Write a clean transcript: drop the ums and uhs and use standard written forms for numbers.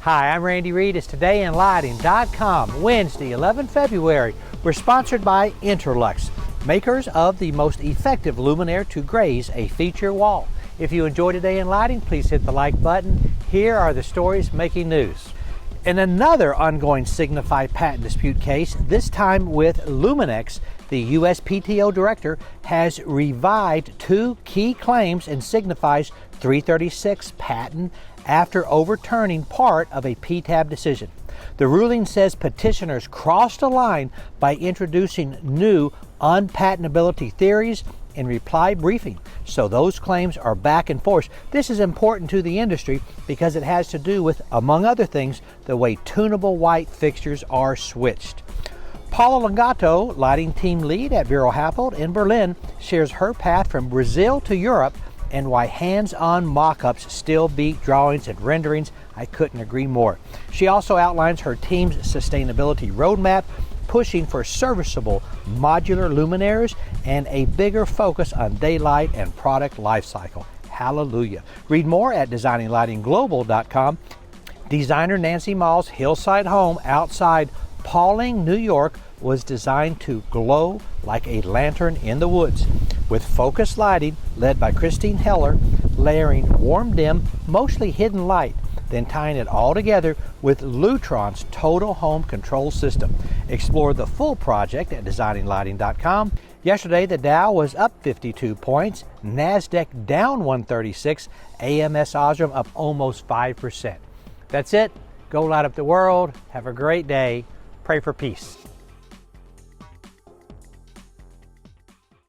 Hi, I'm Randy Reed. It's todayinlighting.com, Wednesday, 11 February. We're sponsored by Interlux, makers of the most effective luminaire to graze a feature wall. If you enjoy Today in Lighting, please hit the like button. Here are the stories making news. In another ongoing Signify patent dispute case, this time with Luminex, the USPTO director has revived two key claims in Signify's 336 patent after overturning part of a PTAB decision. The ruling says petitioners crossed a line by introducing new unpatentability theories in reply briefing. So those claims are back in force. This is important to the industry because it has to do with, among other things, the way tunable white fixtures are switched. Paula Longato, lighting team lead at Vero Happold in Berlin, shares her path from Brazil to Europe and why hands-on mock-ups still beat drawings and renderings. I couldn't agree more. She also outlines her team's sustainability roadmap, pushing for serviceable modular luminaires and a bigger focus on daylight and product lifecycle. Hallelujah. Read more at designinglightingglobal.com. Designer Nancy Mall's hillside home outside Pauling, New York was designed to glow like a lantern in the woods, with focused lighting led by Christine Heller, layering warm dim, mostly hidden light, then tying it all together with Lutron's total home control system. Explore the full project at designinglighting.com. Yesterday, the Dow was up 52 points, NASDAQ down 136, AMS Osram up almost 5%. That's it. Go light up the world. Have a great day. Pray for peace.